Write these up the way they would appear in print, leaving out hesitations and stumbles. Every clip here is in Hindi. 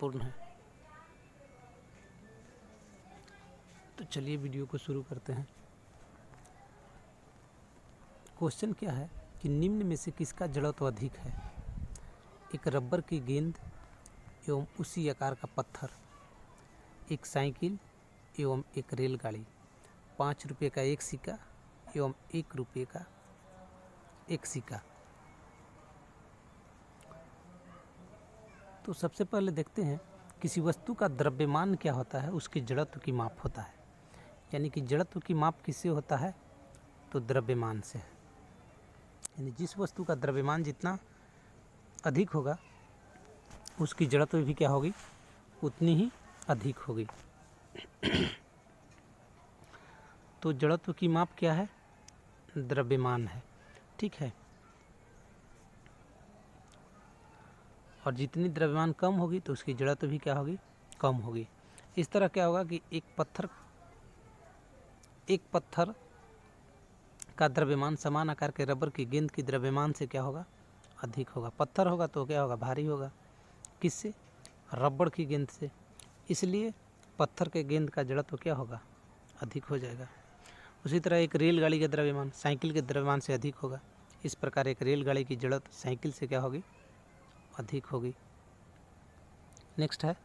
महत्वपूर्ण है। तो चलिए वीडियो को शुरू करते हैं। क्वेश्चन क्या है कि निम्न में से किसका जड़त्व अधिक है? एक रबर की गेंद एवं उसी आकार का पत्थर, एक साइकिल एवं एक रेलगाड़ी, 5 रुपये का एक सिक्का एवं 1 रुपये का एक सिक्का। तो सबसे पहले देखते हैं किसी वस्तु का द्रव्यमान क्या होता है, उसके जड़त्व की माप होता है। यानी कि जड़त्व की माप किससे होता है? तो द्रव्यमान से है। यानी जिस वस्तु का द्रव्यमान जितना अधिक होगा उसकी जड़त्व भी क्या होगी? उतनी ही अधिक होगी। तो जड़त्व की माप क्या है? द्रव्यमान है। ठीक है। और जितनी द्रव्यमान कम होगी तो उसकी जड़त्व भी क्या होगी? कम होगी। इस तरह क्या होगा कि एक पत्थर का द्रव्यमान समान आकार के रबर की गेंद की द्रव्यमान से क्या होगा? अधिक होगा। पत्थर होगा तो क्या होगा? भारी होगा। किससे? रबर की गेंद से। इसलिए पत्थर के गेंद का जड़त्व क्या होगा? अधिक हो जाएगा। उसी तरह एक रेलगाड़ी का द्रव्यमान साइकिल के द्रव्यमान से अधिक होगा। इस प्रकार एक रेलगाड़ी की जड़त्व साइकिल से क्या होगी? अधिक होगी। नेक्स्ट है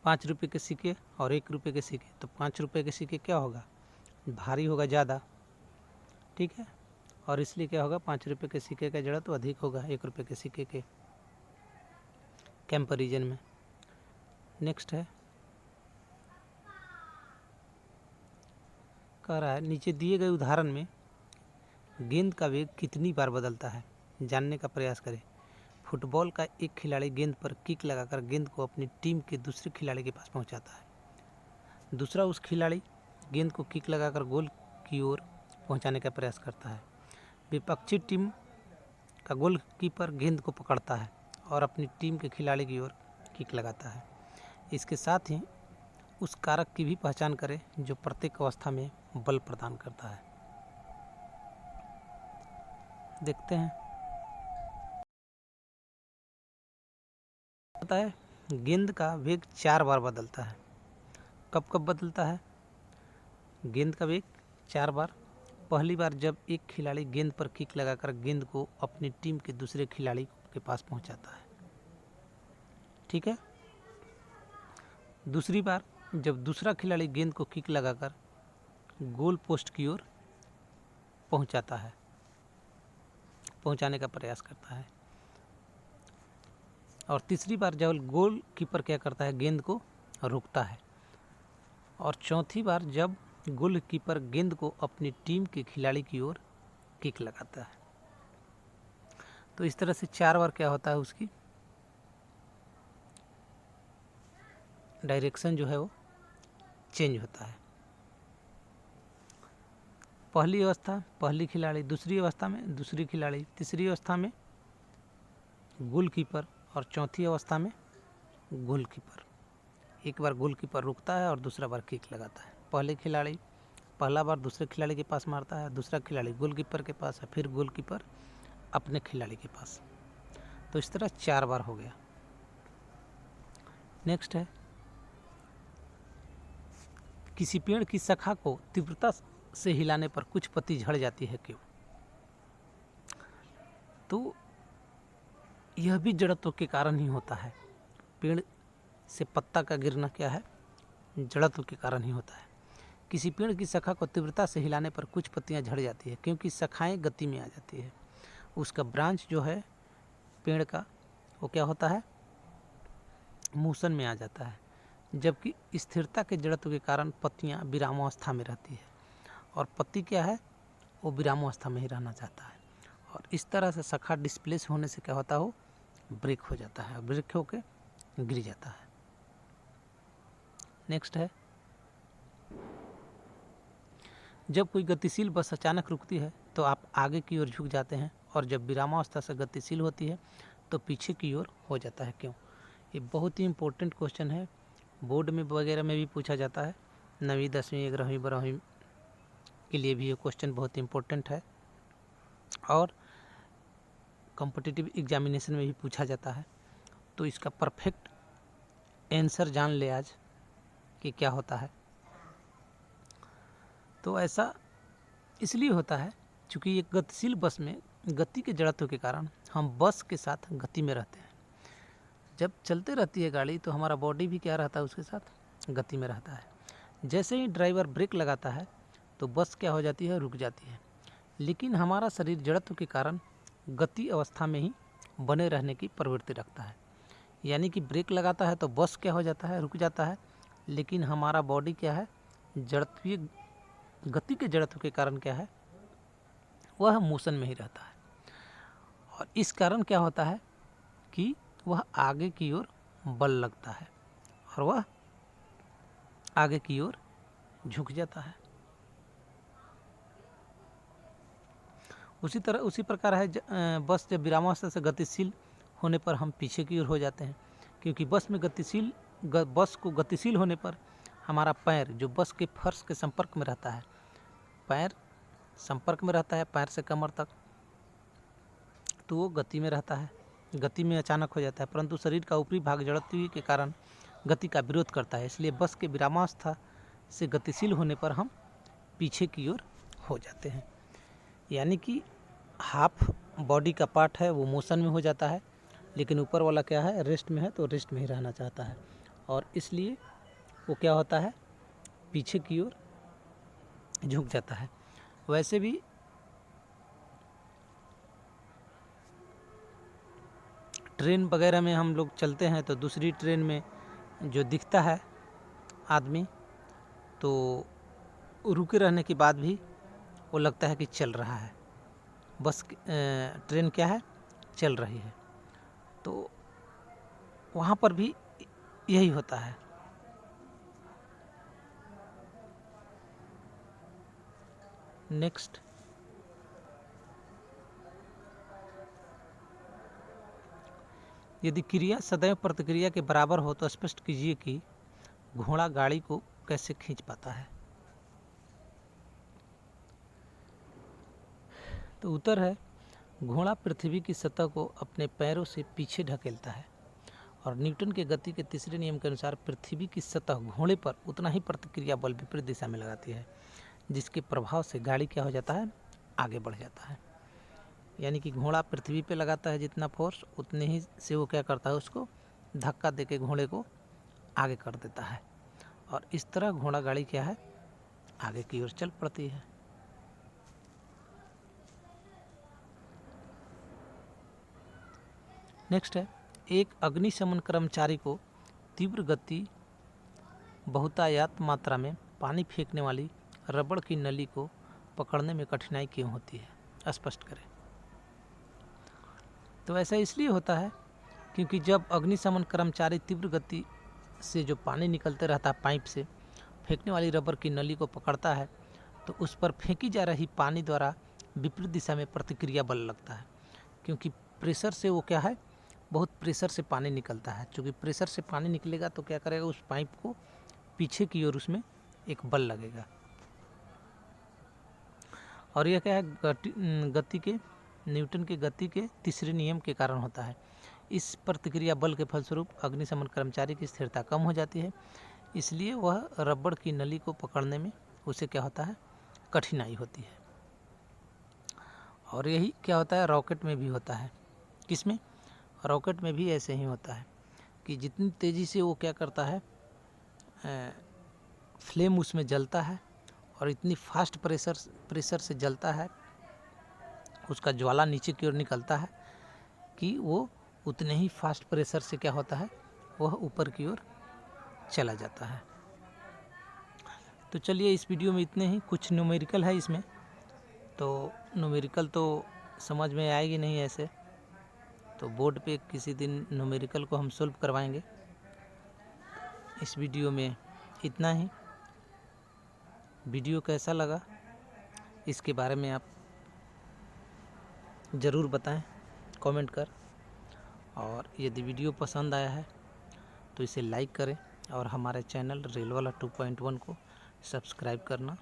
5 रुपये के सिक्के और 1 रुपये के सिक्के। तो 5 रुपये के सिक्के क्या होगा? भारी होगा ज़्यादा। ठीक है। और इसलिए क्या होगा? 5 रुपये के सिक्के का जड़त्व अधिक होगा 1 रुपये के सिक्के के कंपैरिजन में। नेक्स्ट है कह रहा है नीचे दिए गए उदाहरण में गेंद का वेग कितनी बार बदलता है, जानने का प्रयास करें। फुटबॉल का एक खिलाड़ी गेंद पर किक लगाकर गेंद को अपनी टीम के दूसरे खिलाड़ी के पास पहुंचाता है। दूसरा उस खिलाड़ी गेंद को किक लगाकर गोल की ओर पहुंचाने का प्रयास करता है। विपक्षी टीम का गोलकीपर गेंद को पकड़ता है और अपनी टीम के खिलाड़ी की ओर किक लगाता है। इसके साथ ही उस कारक की भी पहचान करें जो प्रत्येक अवस्था में बल प्रदान करता है। देखते हैं। पता है गेंद का वेग 4 बार बदलता है। कब कब बदलता है गेंद का वेग? 4 बार। पहली बार जब एक खिलाड़ी गेंद पर किक लगाकर गेंद को अपनी टीम के दूसरे खिलाड़ी के पास पहुंचाता है। ठीक है। दूसरी बार जब दूसरा खिलाड़ी गेंद को किक लगाकर गोल पोस्ट की ओर पहुंचाने का प्रयास करता है। और तीसरी बार जब गोल कीपर क्या करता है? गेंद को रोकता है। और चौथी बार जब गोल कीपर गेंद को अपनी टीम के खिलाड़ी की ओर किक लगाता है। तो इस तरह से 4 बार क्या होता है? उसकी डायरेक्शन जो है वो चेंज होता है। पहली अवस्था पहली खिलाड़ी, दूसरी अवस्था में दूसरी खिलाड़ी, तीसरी अवस्था में गोलकीपर और चौथी अवस्था में गोलकीपर। एक बार गोलकीपर रुकता है और दूसरा बार किक लगाता है। पहला बार दूसरे खिलाड़ी के पास मारता है, दूसरा खिलाड़ी गोलकीपर के पास है, फिर गोलकीपर अपने खिलाड़ी के पास। तो इस तरह 4 बार हो गया। नेक्स्ट है किसी पेड़ की शाखा को तीव्रता से हिलाने पर कुछ पत्ती झड़ जाती है, क्यों? तो यह भी जड़त्व के कारण ही होता है। पेड़ से पत्ता का गिरना क्या है? जड़त्व के कारण ही होता है। किसी पेड़ की शाखा को तीव्रता से हिलाने पर कुछ पत्तियां झड़ जाती है क्योंकि शाखाएं गति में आ जाती है। उसका ब्रांच जो है पेड़ का वो क्या होता है? मोशन में आ जाता है। जबकि स्थिरता के जड़त्व के कारण पत्तियां विरामावस्था में रहती है और पत्ती क्या है? वो विरामावस्था में ही रहना चाहता है। और इस तरह से शाखा डिस्प्लेस होने से क्या होता है? वो ब्रेक हो जाता है, ब्रेक होकर गिर जाता है। नेक्स्ट है जब कोई गतिशील बस अचानक रुकती है तो आप आगे की ओर झुक जाते हैं और जब विरामावस्था से गतिशील होती है तो पीछे की ओर हो जाता है, क्यों? ये बहुत ही इम्पोर्टेंट क्वेश्चन है। बोर्ड में वगैरह में भी पूछा जाता है। 9वीं 10वीं 11वीं 12वीं के लिए भी ये क्वेश्चन बहुत इम्पोर्टेंट है और कॉम्पिटिटिव एग्जामिनेशन में भी पूछा जाता है। तो इसका परफेक्ट आंसर जान ले आज कि क्या होता है। तो ऐसा इसलिए होता है क्योंकि एक गतिशील बस में गति के जड़त्व के कारण हम बस के साथ गति में रहते हैं। जब चलते रहती है गाड़ी तो हमारा बॉडी भी क्या रहता है, उसके साथ गति में रहता है। जैसे ही ड्राइवर ब्रेक लगाता है तो बस क्या हो जाती है, रुक जाती है। लेकिन हमारा शरीर जड़त्व के कारण गति अवस्था में ही बने रहने की प्रवृत्ति रखता है। यानी कि ब्रेक लगाता है तो बस क्या हो जाता है, रुक जाता है। लेकिन हमारा बॉडी क्या है, जड़त्वीय गति के जड़त्व के कारण क्या है, वह मोशन में ही रहता है। और इस कारण क्या होता है कि वह आगे की ओर बल लगता है और वह आगे की ओर झुक जाता है। उसी प्रकार है बस जब विरामावस्था से गतिशील होने पर हम पीछे की ओर हो जाते हैं, क्योंकि बस में बस को गतिशील होने पर हमारा पैर जो बस के फर्श के संपर्क में रहता है, पैर संपर्क में रहता है पैर से कमर तक, तो वो गति में रहता है, गति में अचानक हो जाता है। परंतु शरीर का ऊपरी भाग जड़त्व के कारण गति का विरोध करता है, इसलिए बस के विरामावस्था से गतिशील होने पर हम पीछे की ओर हो जाते हैं। यानी कि हाफ बॉडी का पार्ट है वो मोशन में हो जाता है, लेकिन ऊपर वाला क्या है, रेस्ट में है, तो रेस्ट में ही रहना चाहता है और इसलिए वो क्या होता है, पीछे की ओर झुक जाता है। वैसे भी ट्रेन वगैरह में हम लोग चलते हैं तो दूसरी ट्रेन में जो दिखता है आदमी, तो रुके रहने के बाद भी वो लगता है कि चल रहा है, बस ट्रेन क्या है, चल रही है। तो वहाँ पर भी यही होता है। नेक्स्ट, यदि क्रिया सदैव प्रतिक्रिया के बराबर हो तो स्पष्ट कीजिए कि घोड़ा गाड़ी को कैसे खींच पाता है। तो उत्तर है, घोड़ा पृथ्वी की सतह को अपने पैरों से पीछे ढकेलता है और न्यूटन के गति के तीसरे नियम के अनुसार पृथ्वी की सतह घोड़े पर उतना ही प्रतिक्रिया बल विपरीत दिशा में लगाती है, जिसके प्रभाव से गाड़ी क्या हो जाता है, आगे बढ़ जाता है। यानी कि घोड़ा पृथ्वी पे लगाता है जितना फोर्स, उतने ही से वो क्या करता है, उसको धक्का देके घोड़े को आगे कर देता है और इस तरह घोड़ा गाड़ी क्या है, आगे की ओर चल पड़ती है। नेक्स्ट है, एक अग्निशमन कर्मचारी को तीव्र गति बहुतायत मात्रा में पानी फेंकने वाली रबड़ की नली को पकड़ने में कठिनाई क्यों होती है, स्पष्ट करें। तो ऐसा इसलिए होता है क्योंकि जब अग्निशमन कर्मचारी तीव्र गति से जो पानी निकलते रहता है पाइप से, फेंकने वाली रबर की नली को पकड़ता है तो उस पर फेंकी जा रही पानी द्वारा विपरीत दिशा में प्रतिक्रिया बल लगता है, क्योंकि प्रेशर से वो क्या है, बहुत प्रेशर से पानी निकलता है। चूँकि प्रेशर से पानी निकलेगा तो क्या करेगा, उस पाइप को पीछे की ओर उसमें एक बल लगेगा और यह क्या है, गति के न्यूटन के गति के तीसरे नियम के कारण होता है। इस प्रतिक्रिया बल के फलस्वरूप अग्निशमन कर्मचारी की स्थिरता कम हो जाती है, इसलिए वह रबड़ की नली को पकड़ने में उसे क्या होता है, कठिनाई होती है। और यही क्या होता है, रॉकेट में भी होता है। किसमें, रॉकेट में भी ऐसे ही होता है कि जितनी तेज़ी से वो क्या करता है, फ्लेम उसमें जलता है और इतनी फास्ट प्रेशर से जलता है, उसका ज्वाला नीचे की ओर निकलता है कि वो उतने ही फास्ट प्रेशर से क्या होता है, वह ऊपर की ओर चला जाता है। तो चलिए इस वीडियो में इतने ही। कुछ न्यूमेरिकल है इसमें, तो न्यूमेरिकल तो समझ में आएगी नहीं ऐसे, तो बोर्ड पे किसी दिन न्यूमेरिकल को हम सोल्व करवाएंगे। इस वीडियो में इतना ही। वीडियो कैसा लगा इसके बारे में आप ज़रूर बताएं कमेंट कर, और यदि वीडियो पसंद आया है तो इसे लाइक करें और हमारे चैनल रेल वाला 2.1 को सब्सक्राइब करना